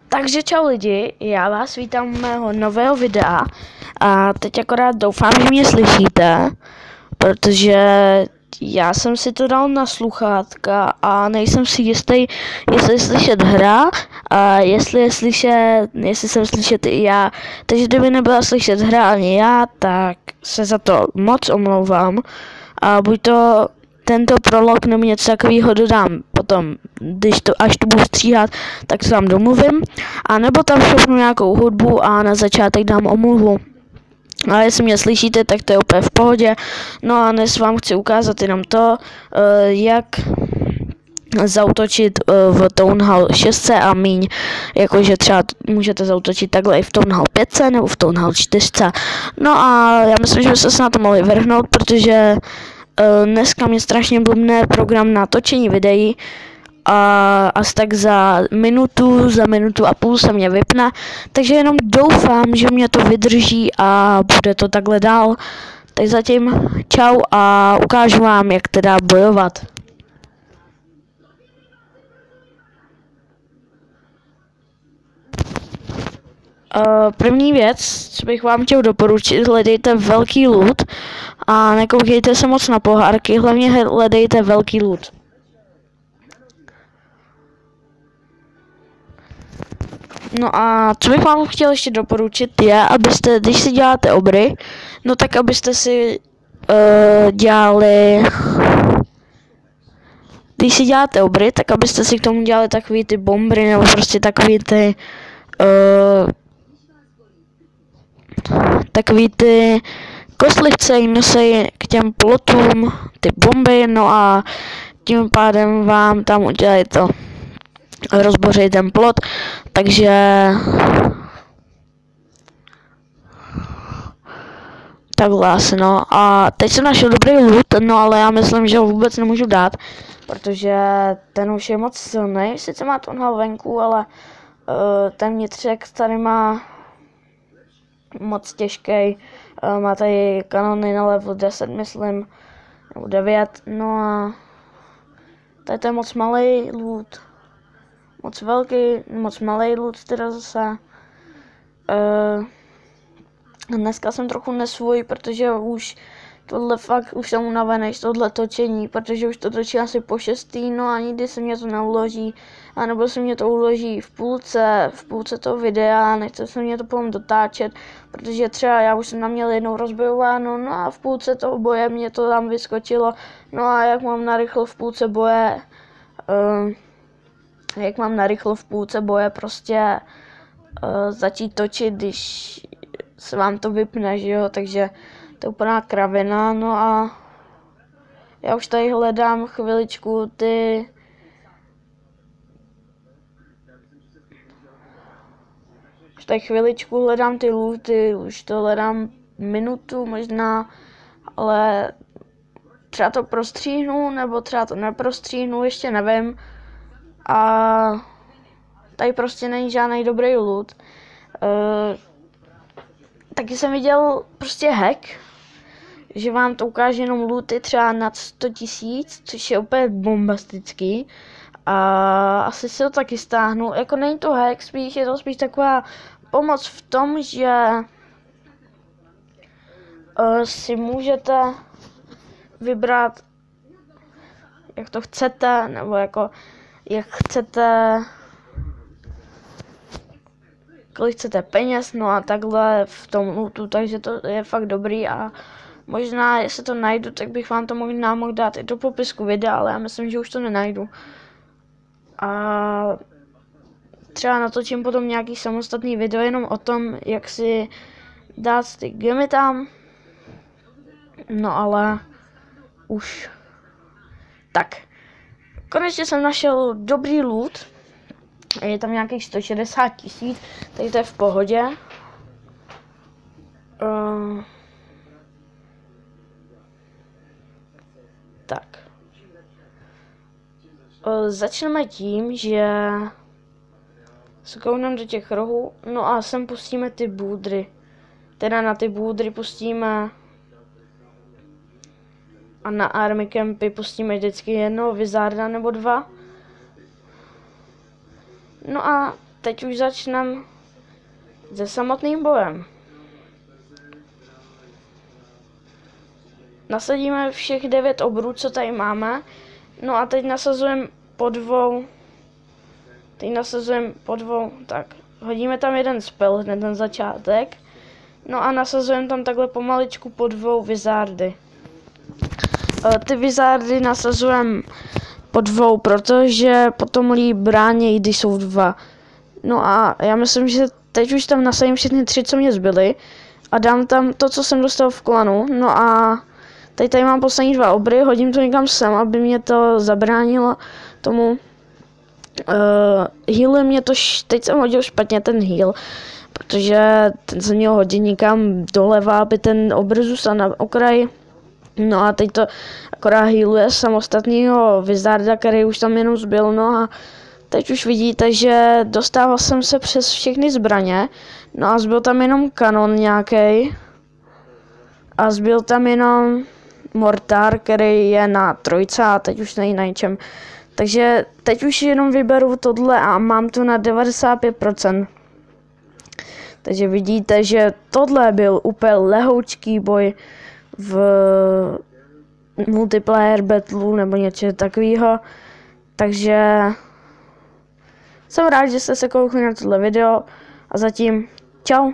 Takže čau lidi, já vás vítám u mého nového videa a teď akorát doufám, že mě slyšíte, protože já jsem si to dal na sluchátka a nejsem si jistý, jestli je slyšet hra a jestli jsem slyšet i já. Takže kdyby nebyla slyšet hra ani já, tak se za to moc omlouvám a buď to tento prolog nebo něco takového dodám potom, až to budu stříhat, tak to vám domluvím, a nebo tam šupnu nějakou hudbu a na začátek dám omluvu. A jestli mě slyšíte, tak to je úplně v pohodě. No a dnes vám chci ukázat jenom to, jak zaútočit v Town Hall 6 a míň, jakože třeba můžete zaútočit takhle i v Town Hall 5 nebo v Town Hall 4. No a já myslím, že byste se na to mohli vrhnout, protože dneska mě strašně blbne program na točení videí a asi tak za minutu a půl se mě vypne, takže jenom doufám, že mě to vydrží a bude to takhle dál. Tak zatím čau a ukážu vám, jak teda bojovat. První věc, co bych vám chtěl doporučit, hledejte velký loot a nekoukejte se moc na pohárky, hlavně hledejte velký loot. No a co bych vám chtěl ještě doporučit je, abyste, když si děláte obry, no tak abyste si když si děláte obry, tak abyste si k tomu dělali takový ty bombry nebo prostě takový ty kostlivce, jim nosí k těm plotům ty bomby, no a tím pádem vám tam udělají to, rozboří ten plot, takže takhle asi, no. A teď jsem našel dobrý loot, no ale já myslím, že ho vůbec nemůžu dát, protože ten už je moc silný, sice má to na venku, ale ten vnitřek tady má moc těžký, má tady kanony na level 10, myslím, nebo 9, no a tady to je moc malý loot, moc velký, moc malý loot teda zase. Dneska jsem trochu nesvůj, protože už tohle fakt, už jsem unavený z tohle točení, protože už to točí asi po 6. No a nikdy se mě to neuloží, anebo se mě to uloží v půlce toho videa, nechce se mě to potom dotáčet, protože třeba já už jsem tam měl jednou rozbojováno, no a v půlce toho boje mě to tam vyskočilo, no a jak mám narychlo v půlce boje, prostě začít točit, když se vám to vypne, že jo, takže to je úplná kravina, no a já už tady hledám chviličku hledám ty looty, už to hledám minutu možná, ale třeba to prostříhnu, nebo třeba to neprostříhnu, ještě nevím. A tady prostě není žádný dobrý loot. Taky jsem viděl prostě hack, že vám to ukáže jenom looty třeba nad 100 000, což je úplně bombastický. A asi si to taky stáhnu. Jako není to hack, je to spíš taková pomoc v tom, že si můžete vybrat, jak to chcete, nebo jako jak chcete, kolik chcete peněz, no a takhle v tom lootu, takže to je fakt dobrý a možná, jestli to najdu, tak bych vám to mohl dát i do popisku videa, ale já myslím, že už to nenajdu. A třeba natočím potom nějaký samostatný video jenom o tom, jak si dát ty gemy tam. No ale už tak. Konečně jsem našel dobrý loot. Je tam nějakých 160 000, takže to je v pohodě. Tak. Začneme tím, že se koukneme do těch rohů, no a sem pustíme ty bůdry. Teda na ty bůdry pustíme a na army campy pustíme vždycky jednoho wizarda nebo dva. No a teď už začneme se samotným bojem. Nasadíme všech 9 obrů, co tady máme. No a teď nasazujeme po dvou. Tak. Hodíme tam jeden spell, hned ten začátek. No a nasazujeme tam takhle pomaličku po 2 wizardy. Ty wizardy nasazujeme po 2, protože potom líp brání, když jsou 2. No a já myslím, že teď už tam nasadím všechny 3, co mě zbyly. A dám tam to, co jsem dostal v klanu. No a tady mám poslední 2 obry, hodím to někam sem, aby mě to zabránilo tomu. Heal mě to, teď jsem hodil špatně ten heal, protože ten jsem měl hodit někam doleva, aby ten obr zůstal na okraji. No a teď to akorát healuje samostatného wizarda, který už tam jenom zbyl. No a teď už vidíte, že dostával jsem se přes všechny zbraně. No a zbyl tam jenom kanon nějaký. A zbyl tam jenom mortár, který je na 3 a teď už není na ničem. Takže teď už jenom vyberu tohle a mám to na 95%. Takže vidíte, že tohle byl úplně lehoučký boj v multiplayer battlu nebo něco takového. Takže jsem rád, že jste se koukli na tohle video a zatím čau.